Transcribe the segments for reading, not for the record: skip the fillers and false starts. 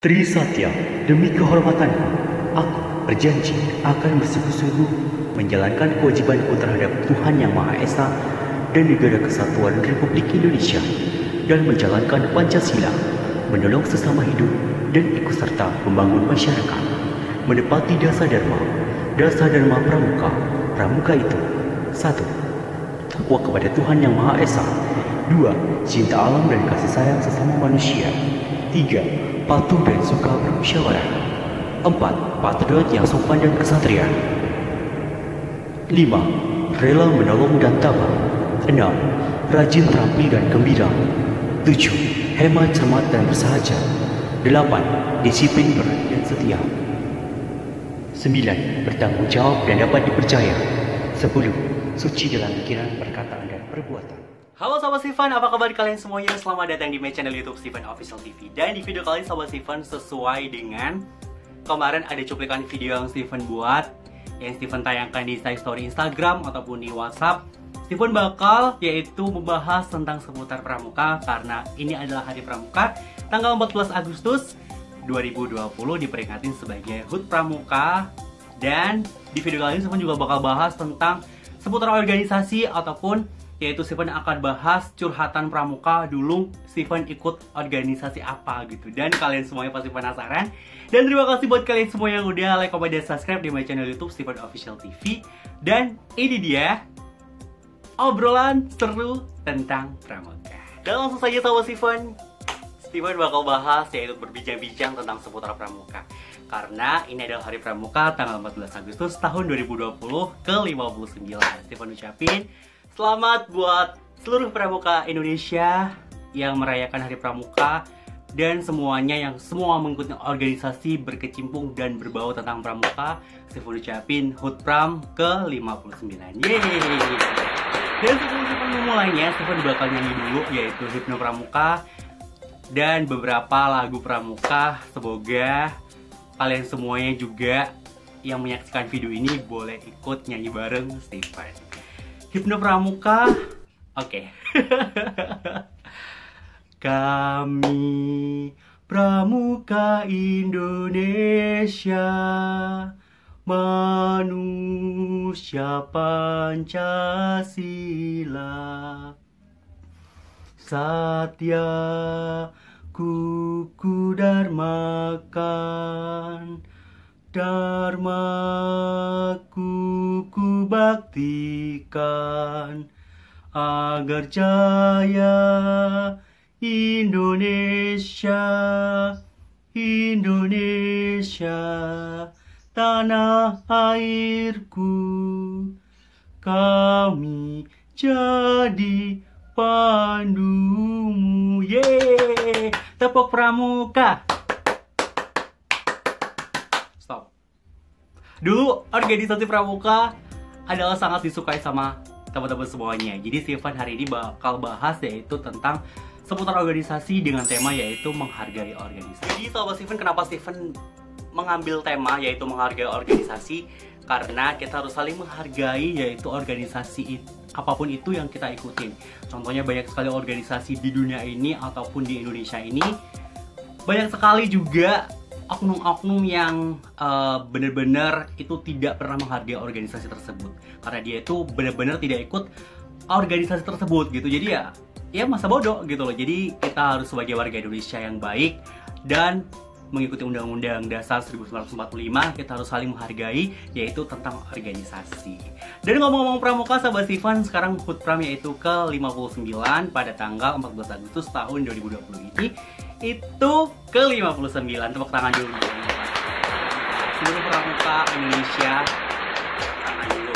Trisatya, demi kehormatanku, aku berjanji akan bersungguh-sungguh menjalankan kewajibanku terhadap Tuhan Yang Maha Esa dan Negara Kesatuan Republik Indonesia dan menjalankan Pancasila, menolong sesama hidup dan ikut serta membangun masyarakat, menepati Dasa Dharma Pramuka. Pramuka itu 1. Takwa kepada Tuhan Yang Maha Esa. 2. Cinta alam dan kasih sayang sesama manusia. 3. Patuh dan suka bermusyawarah. 4. Patriot yang sopan dan kesatria. 5. Rela menolong dan tabah. 6. Rajin, terampil dan gembira. 7. Hemat, cermat dan bersahaja. 8. Disiplin, berani dan setia. 9. Bertanggung jawab dan dapat dipercaya. 10. Suci dalam pikiran, perkataan dan perbuatan. Halo Sobat Steven, apa kabar kalian semuanya? Selamat datang di my channel YouTube Steven Official TV. Dan di video kali ini Sobat Steven, sesuai dengan kemarin ada cuplikan video yang Steven buat, yang Steven tayangkan di story Instagram ataupun di WhatsApp. Steven bakal yaitu membahas tentang seputar Pramuka, karena ini adalah Hari Pramuka tanggal 14 Agustus 2020 diperingatin sebagai HUT Pramuka. Dan di video kali ini Steven juga bakal bahas tentang seputar organisasi, ataupun yaitu Steven akan bahas curhatan Pramuka. Dulu Steven ikut organisasi apa gitu, dan kalian semuanya pasti penasaran. Dan terima kasih buat kalian semua yang udah like, comment, dan subscribe di my channel YouTube Steven Official TV. Dan ini dia obrolan seru tentang Pramuka. Dan langsung saja Sobat Steven bakal bahas, yaitu berbincang-bincang tentang seputar Pramuka, karena ini adalah Hari Pramuka tanggal 14 Agustus tahun 2020 ke-59. Steven ucapin selamat buat seluruh Pramuka Indonesia yang merayakan Hari Pramuka, dan semuanya yang semua mengikuti organisasi berkecimpung dan berbau tentang Pramuka. Steven ucapin HUT Pram ke-59. Yeay! Dan sebelum Steven memulainya, Steven bakal nyanyi dulu, yaitu Hipno Pramuka dan beberapa lagu Pramuka. Semoga kalian semuanya juga yang menyaksikan video ini boleh ikut nyanyi bareng Steven. Hipno Pramuka, oke. Kami Pramuka Indonesia, manusia Pancasila, Satya kuku dharmakan, Dharma kuku baktikan, agar jaya Indonesia, Indonesia, tanah airku, kami jadi pandumu. Yeay, tepuk Pramuka. Stop. Dulu organisasi Pramuka adalah sangat disukai sama teman-teman semuanya. Jadi Steven hari ini bakal bahas yaitu tentang seputar organisasi dengan tema yaitu menghargai organisasi. Jadi Sobat Steven, kenapa Steven mengambil tema yaitu menghargai organisasi? Karena kita harus saling menghargai yaitu organisasi apapun itu yang kita ikutin. Contohnya banyak sekali organisasi di dunia ini ataupun di Indonesia ini. Banyak sekali juga oknum-oknum yang benar-benar itu tidak pernah menghargai organisasi tersebut, karena dia itu benar-benar tidak ikut organisasi tersebut gitu. Jadi ya masa bodoh gitu loh. Jadi kita harus sebagai warga Indonesia yang baik dan mengikuti Undang-Undang Dasar 1945, kita harus saling menghargai yaitu tentang organisasi. Dan ngomong-ngomong Pramuka Sobat Steven, sekarang HUT Pram yaitu ke-59 pada tanggal 14 Agustus tahun 2020 ini itu ke-59. Tepuk tangan dulu seluruh Pramuka Indonesia, tangan dulu.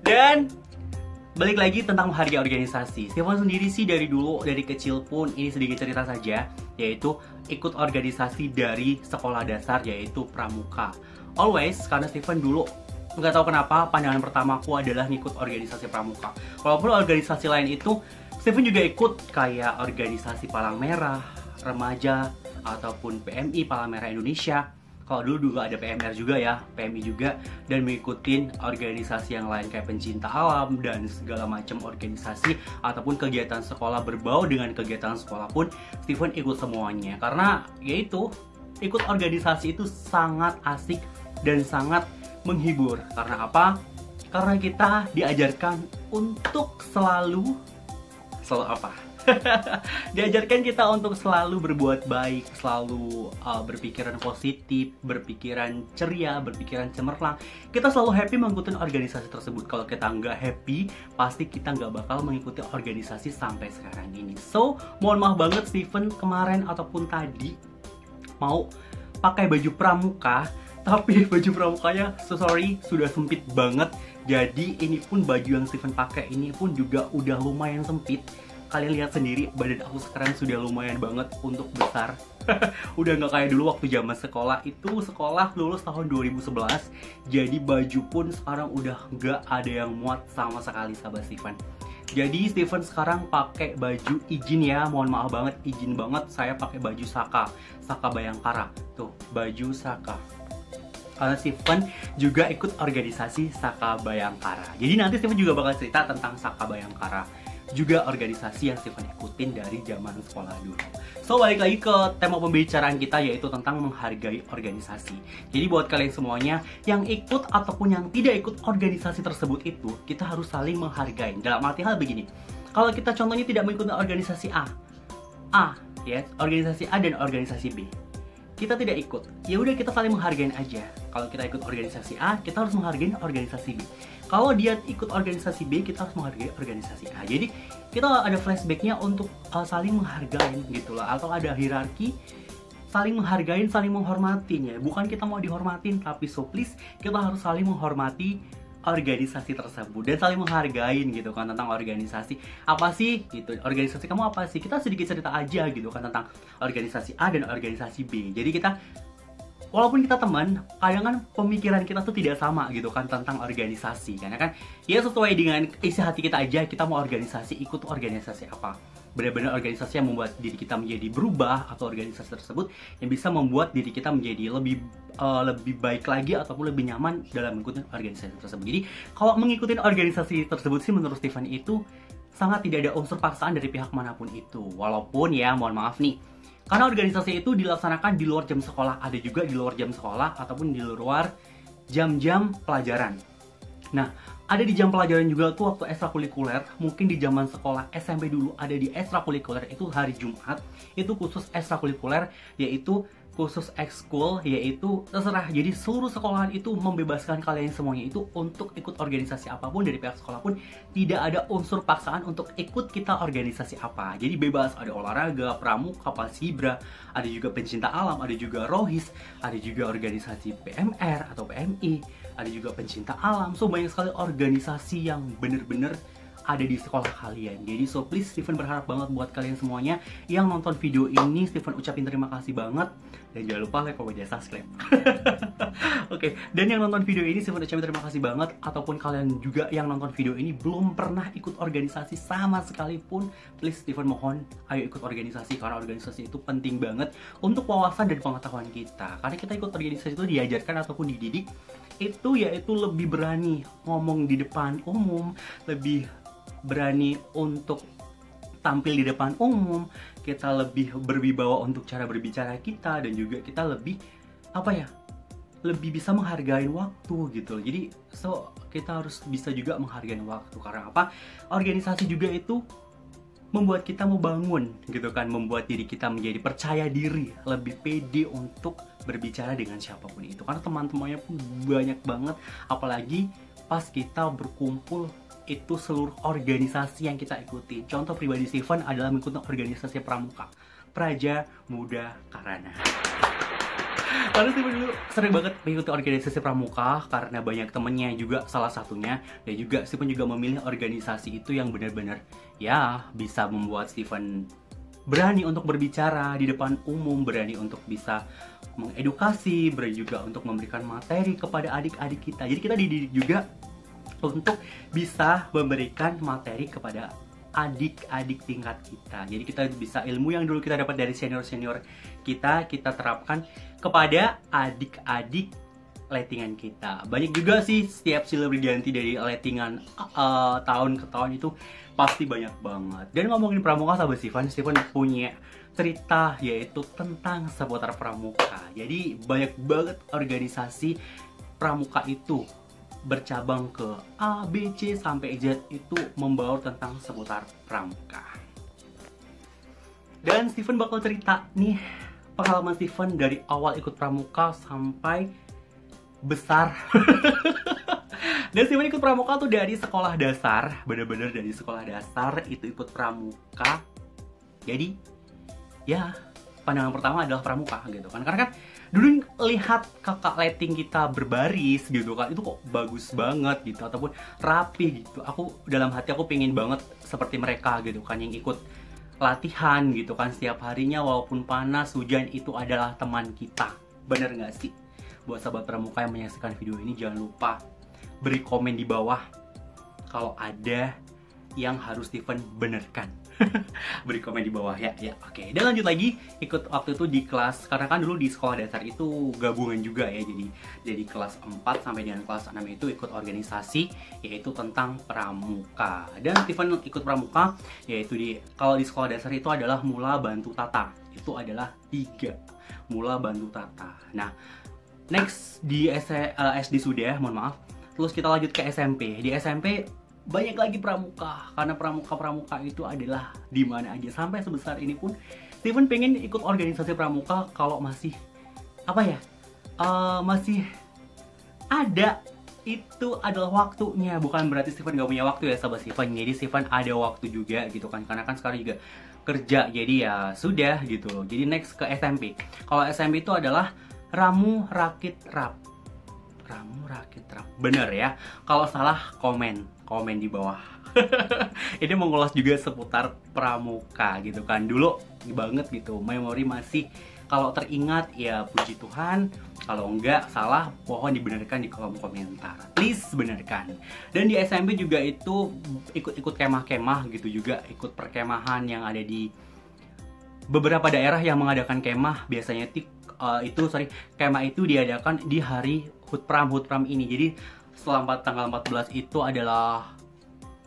Dan balik lagi tentang menghargai organisasi. Steven sendiri sih dari dulu, dari kecil pun, ini sedikit cerita saja, yaitu ikut organisasi dari sekolah dasar yaitu Pramuka. Always, karena Steven dulu nggak tahu kenapa pandangan pertamaku adalah ngikut organisasi Pramuka. Walaupun organisasi lain itu Steven juga ikut, kayak organisasi Palang Merah Remaja ataupun PMI Palang Merah Indonesia. kalau dulu juga ada PMR juga ya, PMI juga, dan mengikuti organisasi yang lain kayak pencinta alam dan segala macam organisasi ataupun kegiatan sekolah berbau dengan kegiatan sekolah pun Steven ikut semuanya. Karena yaitu ikut organisasi itu sangat asik dan sangat menghibur. Karena apa? Karena kita diajarkan untuk selalu apa? Diajarkan kita untuk selalu berbuat baik, selalu berpikiran positif, berpikiran ceria, berpikiran cemerlang. Kita selalu happy mengikuti organisasi tersebut. Kalau kita nggak happy, pasti kita nggak bakal mengikuti organisasi sampai sekarang ini. So, mohon maaf banget Steven kemarin ataupun tadi mau pakai baju pramuka, tapi baju pramukanya sorry sudah sempit banget. Jadi ini pun baju yang Steven pakai ini pun juga udah lumayan sempit. Kalian lihat sendiri, badan aku sekarang sudah lumayan banget untuk besar. Udah nggak kayak dulu waktu zaman sekolah. Itu sekolah lulus tahun 2011. Jadi baju pun sekarang udah nggak ada yang muat sama sekali, sahabat Steven. Jadi Steven sekarang pakai baju izin ya. Mohon maaf banget, izin banget saya pakai baju Saka Bayangkara. Tuh, baju Saka. Karena Steven juga ikut organisasi Saka Bayangkara. Jadi nanti Steven juga bakal cerita tentang Saka Bayangkara, juga organisasi yang Steven ikutin dari zaman sekolah dulu. So, balik lagi ke tema pembicaraan kita, yaitu tentang menghargai organisasi. Jadi buat kalian semuanya yang ikut ataupun yang tidak ikut organisasi tersebut itu, kita harus saling menghargai. Dalam arti hal begini, kalau kita contohnya tidak mengikuti organisasi ya, organisasi A dan organisasi B, kita tidak ikut, ya udah kita saling menghargai aja. Kalau kita ikut organisasi A, kita harus menghargai organisasi B. Kalau dia ikut organisasi B, kita harus menghargai organisasi A. Jadi kita ada flashbacknya untuk saling menghargai gitu lah. Atau ada hierarki, saling menghargai, saling menghormatin ya. Bukan kita mau dihormatin, tapi so please kita harus saling menghormati organisasi tersebut dan saling menghargai gitu kan tentang organisasi apa sih gitu. Organisasi kamu apa sih? Kita sedikit cerita aja gitu kan tentang organisasi A dan organisasi B. Jadi kita walaupun kita teman, kadang kan pemikiran kita tuh tidak sama gitu kan tentang organisasi. Karena kan ya sesuai dengan isi hati kita aja, kita mau organisasi, ikut organisasi apa. Benar-benar organisasi yang membuat diri kita menjadi berubah, atau organisasi tersebut yang bisa membuat diri kita menjadi lebih baik lagi ataupun lebih nyaman dalam mengikuti organisasi tersebut. Jadi kalau mengikuti organisasi tersebut sih menurut Steven itu sangat tidak ada unsur paksaan dari pihak manapun itu. Walaupun ya mohon maaf nih, karena organisasi itu dilaksanakan di luar jam sekolah, ada juga di luar jam sekolah ataupun di luar jam-jam pelajaran. Nah, ada di jam pelajaran juga tuh waktu ekstrakurikuler. Mungkin di zaman sekolah SMP dulu ada di ekstrakurikuler itu hari Jumat. Itu khusus ekstrakurikuler, yaitu khusus ekskul, yaitu terserah. Jadi seluruh sekolahan itu membebaskan kalian semuanya itu untuk ikut organisasi apapun. Dari pihak sekolah pun tidak ada unsur paksaan untuk ikut kita organisasi apa. Jadi bebas, ada olahraga, pramuka, paskibra, ada juga pencinta alam, ada juga rohis, ada juga organisasi PMR atau PMI, ada juga pencinta alam. So banyak sekali organisasi yang bener-bener ada di sekolah kalian. Jadi so please Steven berharap banget buat kalian semuanya yang nonton video ini, Steven ucapin terima kasih banget. Dan jangan lupa like, comment, dan subscribe. Oke, dan yang nonton video ini Steven ucapin terima kasih banget. Ataupun kalian juga yang nonton video ini belum pernah ikut organisasi sama sekalipun, please Steven mohon ayo ikut organisasi. Karena organisasi itu penting banget untuk wawasan dan pengetahuan kita. Karena kita ikut organisasi itu diajarkan ataupun dididik itu yaitu lebih berani ngomong di depan umum, lebih berani untuk tampil di depan umum, kita lebih berwibawa untuk cara berbicara kita, dan juga kita lebih lebih bisa menghargai waktu gitu. Jadi so kita harus bisa juga menghargai waktu. Karena apa? Organisasi juga itu membuat kita mau bangun gitu kan, membuat diri kita menjadi percaya diri, lebih pede untuk berbicara dengan siapapun itu. Karena teman-temannya pun banyak banget, apalagi pas kita berkumpul itu seluruh organisasi yang kita ikuti. Contoh pribadi Steven adalah mengikuti organisasi pramuka, Praja Muda Karana. Karena Steven dulu sering banget mengikuti organisasi pramuka karena banyak temennya juga salah satunya. Dan juga Steven juga memilih organisasi itu yang benar-benar ya bisa membuat Steven berani untuk berbicara di depan umum, berani untuk bisa mengedukasi, berani juga untuk memberikan materi kepada adik-adik kita. Jadi kita dididik juga untuk bisa memberikan materi kepada adik-adik tingkat kita. Jadi kita bisa ilmu yang dulu kita dapat dari senior-senior kita terapkan kepada adik-adik lettingan kita. Banyak juga sih setiap silih berganti dari lettingan tahun ke tahun itu pasti banyak banget. Dan ngomongin pramuka sahabat Steven punya cerita yaitu tentang seputar pramuka. Jadi banyak banget organisasi pramuka itu bercabang ke A, B, C sampai Z itu membaur tentang seputar pramuka. Dan Steven bakal cerita nih pengalaman Steven dari awal ikut pramuka sampai besar. Dan Steven ikut pramuka tuh dari sekolah dasar, bener-bener dari sekolah dasar itu ikut pramuka. Jadi ya pandangan pertama adalah pramuka gitu kan, karena kan dulu lihat kakak letting kita berbaris gitu kan, itu kok bagus banget gitu, ataupun rapi gitu. Dalam hati aku pengen banget seperti mereka gitu kan, yang ikut latihan gitu kan setiap harinya walaupun panas hujan itu adalah teman kita. Bener gak sih? Buat sahabat pramuka yang menyaksikan video ini, jangan lupa beri komen di bawah kalau ada yang harus Steven benerkan. Beri komen di bawah ya. Oke. Dan lanjut lagi, ikut waktu itu di kelas, karena kan dulu di sekolah dasar itu gabungan juga ya. Jadi kelas 4 sampai dengan kelas 6 itu ikut organisasi yaitu tentang pramuka. Dan Steven ikut pramuka yaitu kalau di sekolah dasar itu adalah Mula Bantu Tata. Itu adalah 3. Mula Bantu Tata. Nah, next di SD sudah, mohon maaf. Terus kita lanjut ke SMP. Di SMP banyak lagi pramuka, karena pramuka itu adalah di mana aja. Sampai sebesar ini pun Steven pengen ikut organisasi pramuka kalau masih masih ada, itu adalah waktunya. Bukan berarti Steven gak punya waktu ya sahabat Steven. Jadi Steven ada waktu juga gitu kan, karena kan sekarang juga kerja, jadi ya sudah gitu loh. Jadi next ke SMP. Kalau SMP itu adalah Ramu Rakit Rap. Bener ya. Kalau salah komen di bawah. Ini mengulas juga seputar pramuka gitu kan. Dulu banget gitu, memori masih, kalau teringat ya puji Tuhan. Kalau enggak salah, mohon dibenarkan di kolom komentar. Please benarkan. Dan di SMP juga itu ikut kemah-kemah gitu juga, ikut perkemahan yang ada di beberapa daerah yang mengadakan kemah. Biasanya kemah itu diadakan di hari HUT Pram ini. Jadi setelah tanggal 14 itu adalah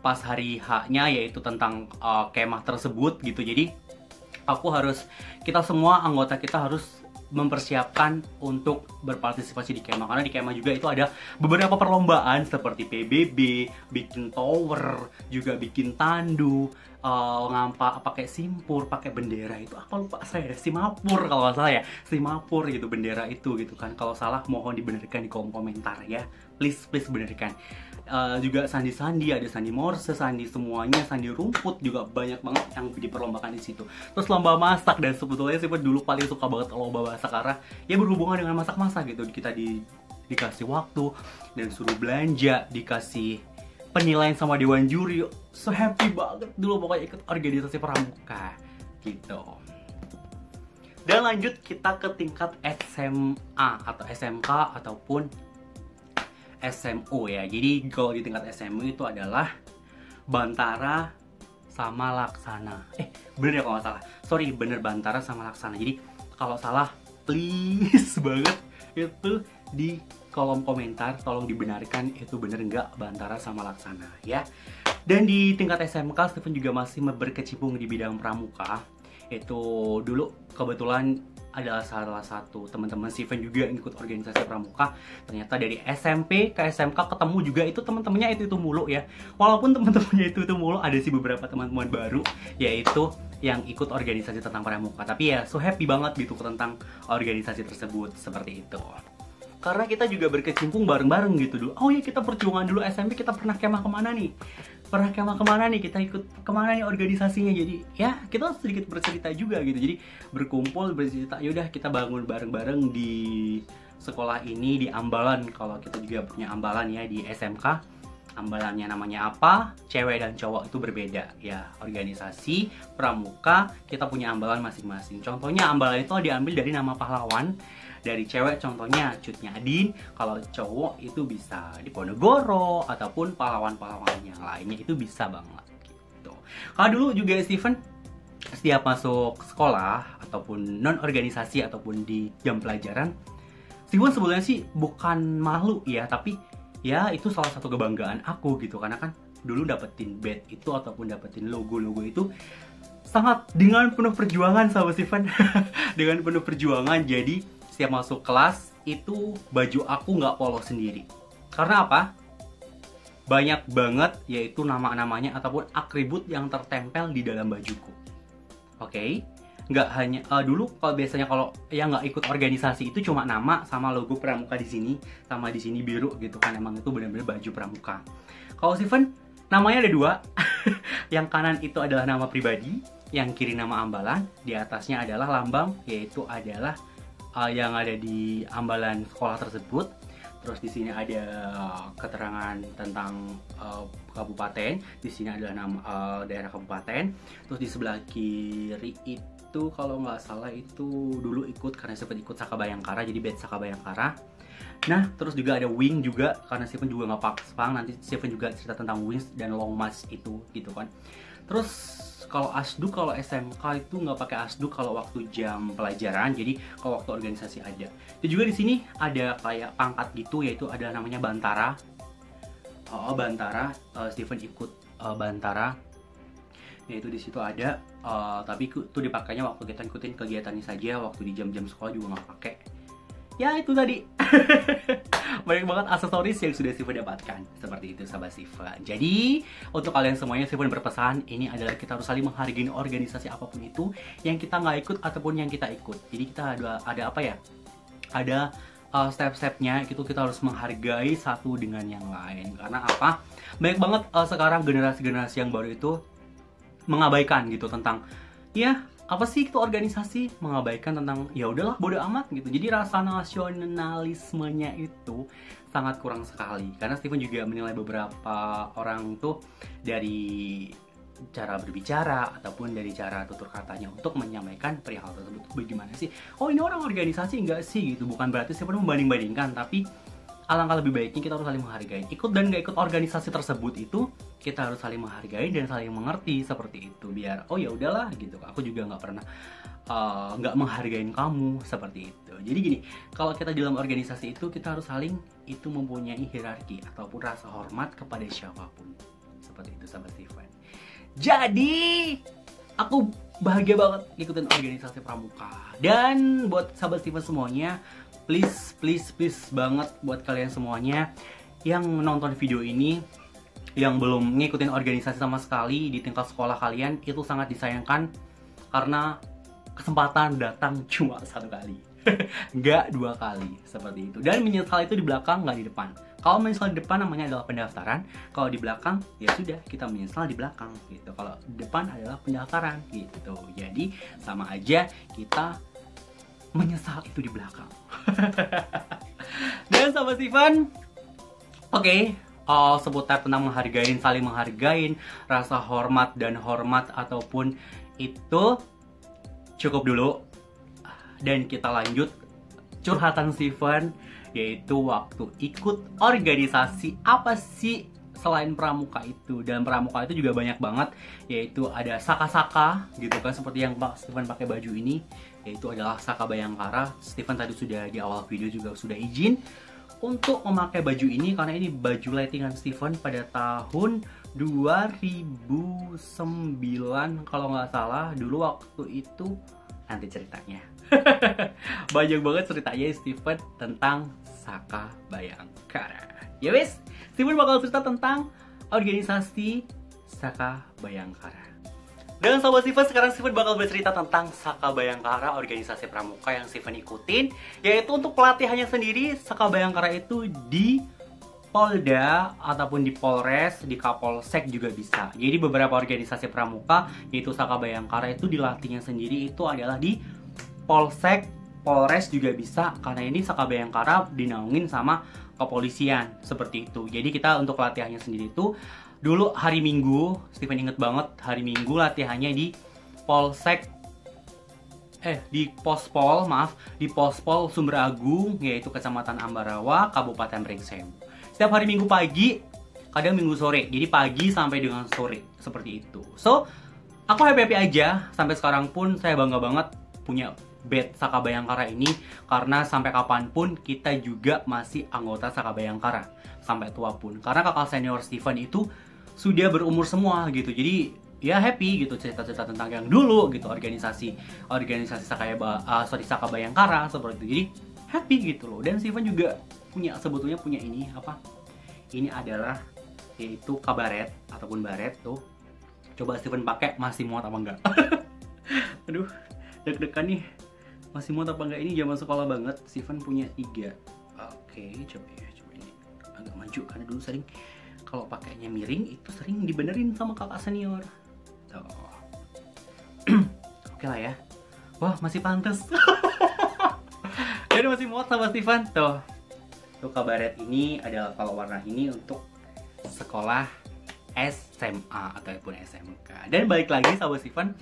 pas hari H-nya, yaitu tentang kemah tersebut gitu. Jadi kita semua anggota kita harus mempersiapkan untuk berpartisipasi di kemah, karena di kemah juga itu ada beberapa perlombaan seperti PBB, bikin tower, juga bikin tandu, pakai simpur, pakai bendera itu apa lupa saya, simapur kalau nggak salah ya, simapur gitu, bendera itu gitu kan. Kalau salah mohon dibenarkan di kolom komentar ya, please benarkan. Juga sandi-sandi, ada sandi morse, sandi semuanya, sandi rumput juga banyak banget yang diperlombakan di situ. Terus lomba masak, dan sebetulnya sih dulu paling suka banget lomba masak karena ya berhubungan dengan masak-masak gitu. Kita dikasih waktu dan suruh belanja, dikasih penilaian sama dewan juri. So happy banget dulu pokoknya ikut organisasi pramuka gitu. Dan lanjut kita ke tingkat SMA atau SMK ataupun SMU ya. Jadi kalau di tingkat SMU itu adalah Bantara sama Laksana. Bener ya kalau nggak salah. Sorry, bener Bantara sama Laksana. Jadi kalau salah please banget itu di kolom komentar tolong dibenarkan itu bener nggak Bantara sama Laksana ya. Dan di tingkat SMK Steven juga masih berkecimpung di bidang pramuka. Itu dulu kebetulan adalah salah satu teman-teman Steven juga yang ikut organisasi pramuka. Ternyata dari SMP ke SMK ketemu juga itu teman-temannya itu mulu ya. Walaupun teman-temannya itu mulu, ada sih beberapa teman-teman baru yaitu yang ikut organisasi tentang pramuka. Tapi ya so happy banget gitu tentang organisasi tersebut seperti itu. Karena kita juga berkecimpung bareng-bareng gitu dulu. Oh ya, kita perjuangan dulu SMP, kita pernah kemah kemana nih? Kita ikut kemana nih organisasinya. Jadi ya kita sedikit bercerita juga gitu. Jadi berkumpul, bercerita, yaudah kita bangun bareng-bareng di sekolah ini, di Ambalan. Kalau kita juga punya Ambalan ya di SMK. Ambalannya namanya apa? Cewek dan cowok itu berbeda ya. Organisasi pramuka kita punya ambalan masing-masing. Contohnya ambalan itu diambil dari nama pahlawan. Dari cewek contohnya Cut Nyadin, kalau cowok itu bisa Diponegoro ataupun pahlawan-pahlawan yang lainnya itu bisa banget gitu. Kalau dulu juga Steven setiap masuk sekolah ataupun non organisasi ataupun di jam pelajaran, Steven sebenarnya sih bukan malu ya, tapi ya itu salah satu kebanggaan aku gitu, karena kan dulu dapetin badge itu ataupun dapetin logo-logo itu sangat dengan penuh perjuangan sama Steven. Dengan penuh perjuangan, jadi setiap masuk kelas itu baju aku nggak polos sendiri. Karena apa? Banyak banget yaitu nama-namanya ataupun atribut yang tertempel di dalam bajuku. Oke? Nggak hanya dulu kalau biasanya kalau yang nggak ikut organisasi itu cuma nama sama logo pramuka di sini, sama di sini biru gitu kan, emang itu benar-benar baju pramuka. Kalau Steven namanya ada dua. Yang kanan itu adalah nama pribadi, yang kiri nama ambalan, di atasnya adalah lambang, yaitu adalah yang ada di ambalan sekolah tersebut. Terus di sini ada keterangan tentang kabupaten, di sini adalah nama daerah kabupaten. Terus di sebelah kiri itu kalau nggak salah itu dulu ikut, karena sempat ikut Saka Bayangkara, jadi badge Saka Bayangkara. Nah, terus juga ada wing juga, karena Steven juga nggak paspang, nanti Steven juga cerita tentang wings dan long march itu gitu kan. Terus kalau asduk, kalau SMK itu nggak pakai asduk kalau waktu jam pelajaran, jadi kalau waktu organisasi ada. Dan juga di sini ada kayak pangkat gitu, yaitu ada namanya bantara. Bantara, Steven ikut bantara, yaitu di situ ada. Tapi itu dipakainya waktu kita ikutin kegiatannya saja, waktu di jam-jam sekolah juga nggak pakai. Ya itu tadi. Banyak banget aksesoris yang sudah Steven dapatkan. Seperti itu sahabat Steven. Jadi untuk kalian semuanya, Steven berpesan, ini adalah kita harus saling menghargai organisasi apapun itu yang kita nggak ikut ataupun yang kita ikut. Jadi kita ada apa ya, ada step-stepnya gitu, kita harus menghargai satu dengan yang lain. Karena apa, banyak banget sekarang generasi-generasi yang baru itu mengabaikan gitu tentang ya apa sih itu organisasi, mengabaikan tentang ya udahlah bodo amat gitu. Jadi rasa nasionalismenya itu sangat kurang sekali. Karena Steven juga menilai beberapa orang tuh dari cara berbicara ataupun dari cara tutur katanya untuk menyampaikan perihal tersebut. Bagaimana sih? Oh ini orang organisasi enggak sih gitu. Bukan berarti Steven membanding-bandingkan, tapi alangkah lebih baiknya kita harus saling menghargai. Ikut dan gak ikut organisasi tersebut itu kita harus saling menghargai dan saling mengerti seperti itu, biar oh ya udahlah gitu. Aku juga nggak pernah nggak menghargain kamu seperti itu. Jadi gini, kalau kita dalam organisasi itu kita harus saling itu mempunyai hierarki ataupun rasa hormat kepada siapapun. Seperti itu sahabat Steven. Jadi aku bahagia banget ikutin organisasi pramuka. Dan buat sahabat Steven semuanya, please banget buat kalian semuanya yang nonton video ini, yang belum ngikutin organisasi sama sekali di tingkat sekolah kalian, itu sangat disayangkan karena kesempatan datang cuma satu kali. Nggak dua kali seperti itu. Dan menyesal itu di belakang, nggak di depan. Kalau menyesal di depan namanya adalah pendaftaran, kalau di belakang ya sudah, kita menyesal di belakang gitu. Kalau di depan adalah pendaftaran gitu. Jadi sama aja kita menyesal itu di belakang. Dan sahabat Steven, oke, seputar tentang menghargain, saling menghargain, rasa hormat dan hormat ataupun itu cukup dulu. Dan kita lanjut curhatan Steven, yaitu waktu ikut organisasi apa sih selain pramuka itu. Dan pramuka itu juga banyak banget, yaitu ada saka-saka gitu kan, seperti yang Steven pakai baju ini, yaitu adalah Saka Bayangkara. Steven tadi sudah di awal video juga sudah izin untuk memakai baju ini karena ini baju lightingan Steven pada tahun 2009 kalau nggak salah. Dulu waktu itu nanti ceritanya. Banyak banget ceritanya Steven tentang Saka Bayangkara. Ya wes, Steven bakal cerita tentang organisasi Saka Bayangkara. Dan sahabat Steven, sekarang Steven bakal bercerita tentang Saka Bayangkara, organisasi pramuka yang Steven ikutin. Yaitu untuk pelatihannya sendiri, Saka Bayangkara itu di Polda ataupun di Polres, di Kapolsek juga bisa. Jadi beberapa organisasi pramuka, yaitu Saka Bayangkara itu dilatihnya sendiri itu adalah di Polsek, Polres juga bisa. Karena ini Saka Bayangkara dinaungin sama kepolisian, seperti itu. Jadi kita untuk pelatihannya sendiri itu dulu hari Minggu, Steven inget banget, hari Minggu latihannya di Polsek, di Pospol, di Pospol Sumber Agung, yaitu Kecamatan Ambarawa, Kabupaten Brengsem. Setiap hari Minggu pagi, kadang minggu sore. Jadi pagi sampai dengan sore seperti itu. So, aku happy aja. Sampai sekarang pun saya bangga banget punya bed Saka Bayangkara ini, karena sampai kapanpun kita juga masih anggota Saka Bayangkara sampai tua pun. Karena kakak senior Steven itu sudah berumur semua gitu. Jadi ya happy gitu cerita-cerita tentang yang dulu gitu, organisasi Saka Bayangkara seperti itu. Jadi happy gitu loh. Dan Steven juga sebetulnya punya ini apa? Ini adalah yaitu kabaret ataupun baret tuh. Coba Steven pakai, masih muat apa enggak? Aduh, deg-degan nih. Masih muat apa enggak? Ini zaman sekolah banget. Steven punya 3. Oke, coba ini agak maju karena dulu sering kalau pakainya miring itu sering dibenerin sama kakak senior. Oke lah ya. Wah, masih pantas. Jadi masih muat sama Steven. Tuh kabaret ini adalah kalau warna ini untuk sekolah SMA ataupun SMK. Dan balik lagi sama Steven,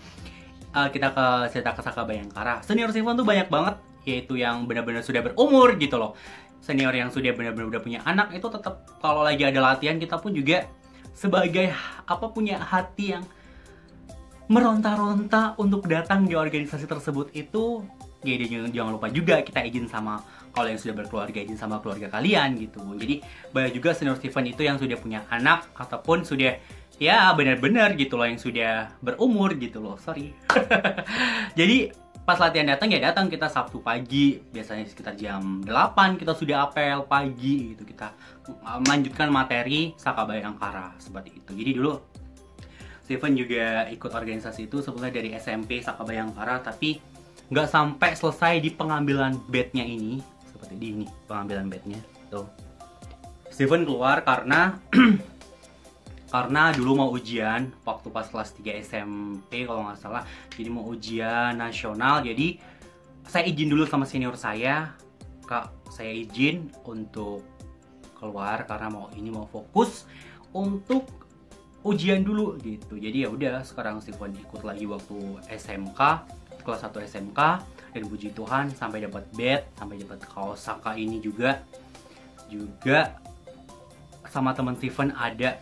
kita ke cerita ke Saka Bayangkara. Senior Steven tuh banyak banget, yaitu yang benar-benar sudah berumur gitu loh. Senior yang sudah benar-benar udah punya anak itu tetap kalau lagi ada latihan, kita pun juga sebagai punya hati yang meronta-ronta untuk datang di organisasi tersebut itu. Jadi jangan lupa juga kita izin sama, kalau yang sudah berkeluarga, izin sama keluarga kalian gitu. Jadi banyak juga senior Steven itu yang sudah punya anak ataupun sudah ya benar-benar gitu loh, yang sudah berumur gitu loh. Sorry. Jadi pas latihan datang ya datang kita Sabtu pagi, biasanya sekitar jam 8 kita sudah apel pagi gitu, kita melanjutkan materi Saka Bayangkara seperti itu. Jadi dulu Steven juga ikut organisasi itu sebetulnya dari SMP Saka Bayangkara, tapi nggak sampai selesai di pengambilan bednya ini. Seperti ini pengambilan bednya tuh. Steven keluar karena karena dulu mau ujian waktu pas kelas 3 SMP kalau nggak salah. Jadi mau ujian nasional, jadi saya izin dulu sama senior saya, Kak, saya izin untuk keluar karena mau fokus untuk ujian dulu gitu. Jadi ya udah, sekarang Steven ikut lagi waktu SMK, kelas 1 SMK, dan puji Tuhan sampai dapat bed, sampai dapat kaos Saka ini juga sama teman Steven ada.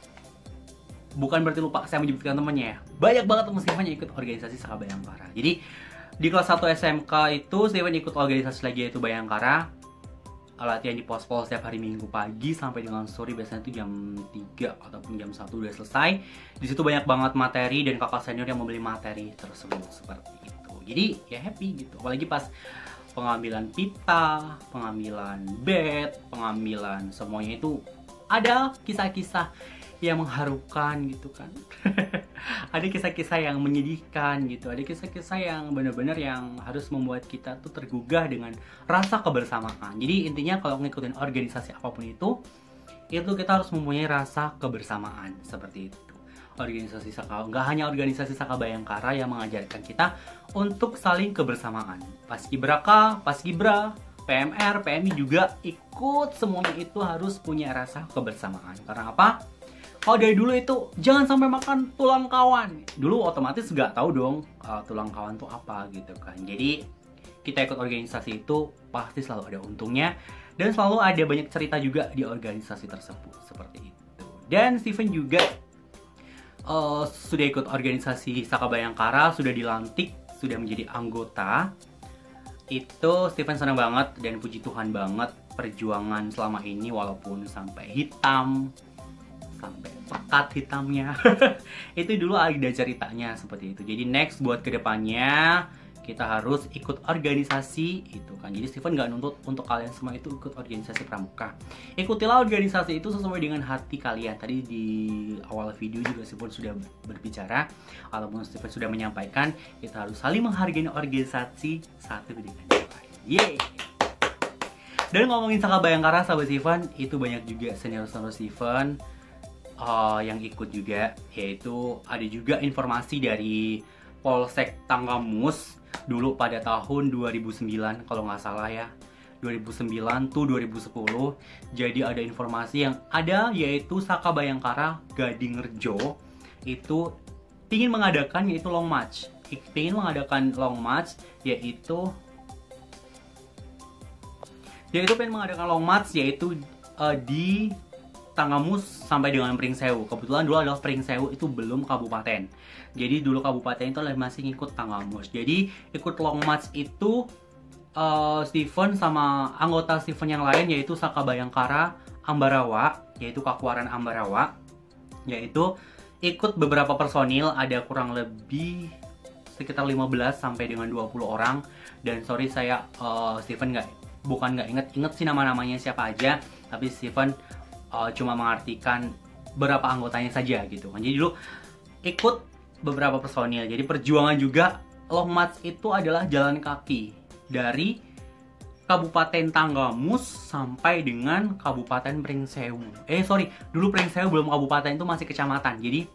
Bukan berarti lupa saya menyebutkan temannya ya. Banyak banget teman Steven yang ikut organisasi Saka Bayangkara. Jadi di kelas 1 SMK itu Steven ikut organisasi lagi, yaitu Bayangkara. Latihan di pos-pos setiap hari Minggu pagi sampai dengan sore, biasanya itu jam 3 ataupun jam 1 udah selesai. Di situ banyak banget materi dan kakak senior yang membeli materi tersebut seperti itu. Jadi ya happy gitu. Apalagi pas pengambilan pita, pengambilan bed, pengambilan semuanya itu ada kisah-kisah yang mengharukan gitu kan. Ada kisah-kisah yang menyedihkan gitu, ada kisah-kisah yang benar-benar yang harus membuat kita tuh tergugah dengan rasa kebersamaan. Jadi intinya kalau ngikutin organisasi apapun itu kita harus mempunyai rasa kebersamaan seperti itu. Organisasi Saka, nggak hanya organisasi Saka Bayangkara yang mengajarkan kita untuk saling kebersamaan. Paskibraka, Paskibra, PMR, PMI juga ikut, semuanya itu harus punya rasa kebersamaan. Karena apa? Kalau dari dulu itu jangan sampai makan tulang kawan. Dulu otomatis nggak tahu dong tulang kawan tuh apa gitu kan. Jadi kita ikut organisasi itu pasti selalu ada untungnya dan selalu ada banyak cerita juga di organisasi tersebut seperti itu. Dan Steven juga sudah ikut organisasi Saka Bayangkara, sudah dilantik, sudah menjadi anggota. Itu Steven senang banget dan puji Tuhan banget perjuangan selama ini, walaupun sampai hitam, sampai pekat hitamnya. Itu dulu ada ceritanya seperti itu. Jadi next buat kedepannya kita harus ikut organisasi itu kan. Jadi Steven nggak nuntut untuk kalian semua itu ikut organisasi pramuka. Ikutilah organisasi itu sesuai dengan hati kalian. Tadi di awal video juga Steven sudah berbicara, ataupun Steven sudah menyampaikan, kita harus saling menghargai organisasi satu dengan yang lain. Yeay! Dan ngomongin Saka Bayangkara, sahabat Steven, itu banyak juga senior-senior Steven yang ikut juga, yaitu ada juga informasi dari Polsek Tanggamus dulu pada tahun 2009 kalau nggak salah ya, 2009 tuh 2010. Jadi ada informasi yang ada, yaitu Saka Bayangkara Gading Rejo itu ingin mengadakan yaitu long march, yaitu pengen mengadakan long march yaitu di Tanggamus sampai dengan Pringsewu. Kebetulan dulu adalah Pringsewu itu belum kabupaten. Jadi dulu kabupaten itu masih ngikut Tanggamus. Jadi ikut long march itu Steven sama anggota Steven yang lain, yaitu Saka Bayangkara Ambarawa, yaitu Kakuaran Ambarawa, yaitu ikut beberapa personil, ada kurang lebih sekitar 15 sampai dengan 20 orang. Dan sorry saya Steven bukan nggak inget sih nama-namanya siapa aja, tapi Steven cuma mengartikan beberapa anggotanya saja gitu kan. Jadi dulu ikut beberapa personil. Jadi perjuangan juga long march itu adalah jalan kaki dari Kabupaten Tanggamus sampai dengan Kabupaten Pringsewu. Dulu Pringsewu belum kabupaten, itu masih kecamatan. Jadi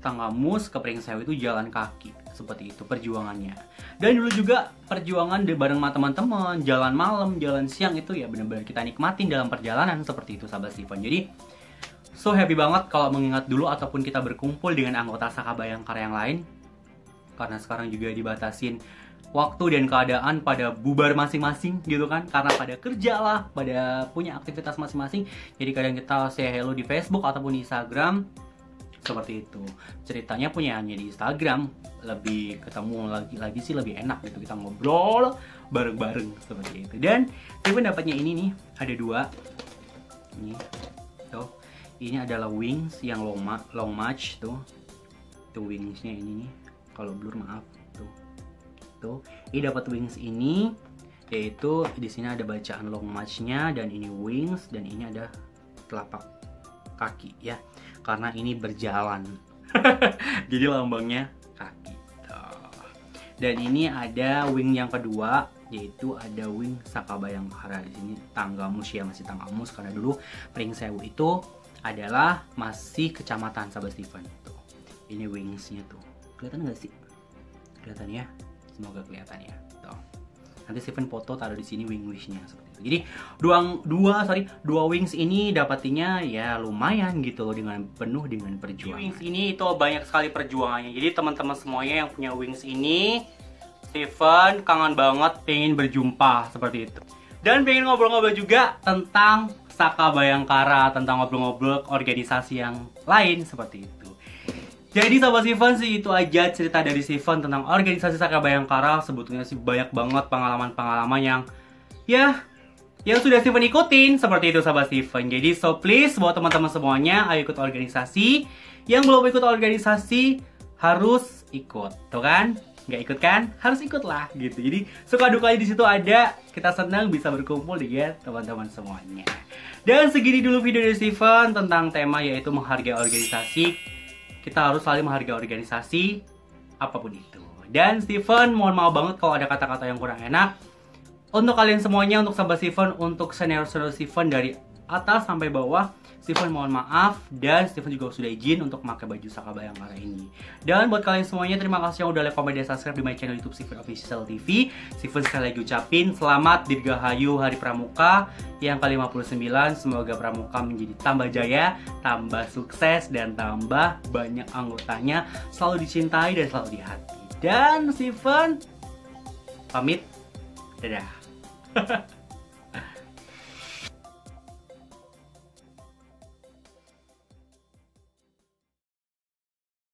Tanggamus ke Pringsewu itu jalan kaki. Seperti itu perjuangannya. Dan dulu juga perjuangan bareng sama teman-teman, jalan malam, jalan siang itu ya benar-benar kita nikmatin dalam perjalanan seperti itu sahabat Steven. Jadi so happy banget kalau mengingat dulu ataupun kita berkumpul dengan anggota Saka Bayangkara yang lain. Karena sekarang juga dibatasin waktu dan keadaan pada bubar masing-masing gitu kan, karena pada kerja lah, pada punya aktivitas masing-masing. Jadi kadang kita say hello di Facebook ataupun di Instagram seperti itu. Ceritanya punya hanya di Instagram, lebih ketemu lagi sih lebih enak gitu, kita ngobrol bareng-bareng seperti itu. Dan Steven dapatnya ini nih, ada 2 ini tuh. Ini adalah wings yang long march tuh wingsnya ini nih, kalau blur maaf tuh. Ini dapat wings ini, yaitu di sini ada bacaan long march-nya, dan ini wings, dan ini ada telapak kaki ya, karena ini berjalan. Jadi lambangnya kaki tuh. Dan ini ada wing yang kedua, yaitu ada wing Saka Bayangkara. Di sini Tanggamus ya, masih Tanggamus, karena dulu Pringsewu itu adalah masih kecamatan sahabat Steven tuh. Ini wingsnya tuh, kelihatan nggak sih? Kelihatan ya? Semoga kelihatan ya. Tuh. Nanti Steven foto taruh di sini wing-wingnya seperti itu. Jadi dua wings ini dapatinya ya lumayan gitu loh, dengan penuh dengan perjuangan. Wings ini itu banyak sekali perjuangannya. Jadi teman-teman semuanya yang punya wings ini, Steven kangen banget pengen berjumpa seperti itu. Dan pengen ngobrol-ngobrol juga tentang Saka Bayangkara, tentang ngobrol-ngobrol organisasi yang lain seperti itu. Jadi sahabat Steven sih itu aja cerita dari Steven tentang organisasi Saka Bayangkara. Sebetulnya sih banyak banget pengalaman-pengalaman yang sudah Steven ikutin seperti itu sahabat Steven. Jadi so please buat teman-teman semuanya, ayo ikut organisasi. Yang belum ikut organisasi harus ikut, tuh kan? Nggak ikut kan? Harus ikut lah gitu. Jadi suka dukanya di situ ada. Kita senang bisa berkumpul dengan teman-teman semuanya. Dan segini dulu video dari Steven tentang tema yaitu menghargai organisasi. Kita harus saling menghargai organisasi apapun itu. Dan Steven mohon maaf banget kalau ada kata-kata yang kurang enak. Untuk kalian semuanya, untuk sahabat Steven, untuk senior-senior Steven dari atas sampai bawah, Steven mohon maaf. Dan Steven juga sudah izin untuk memakai baju Saka Bayangkara ini. Dan buat kalian semuanya, terima kasih yang udah like, komen, dan subscribe di my channel YouTube Steven Official TV. Steven sekali lagi ucapin selamat Dirgahayu Hari Pramuka yang ke-59. Semoga Pramuka menjadi tambah jaya, tambah sukses, dan tambah banyak anggotanya, selalu dicintai dan selalu di hati. Dan Steven pamit, dadah.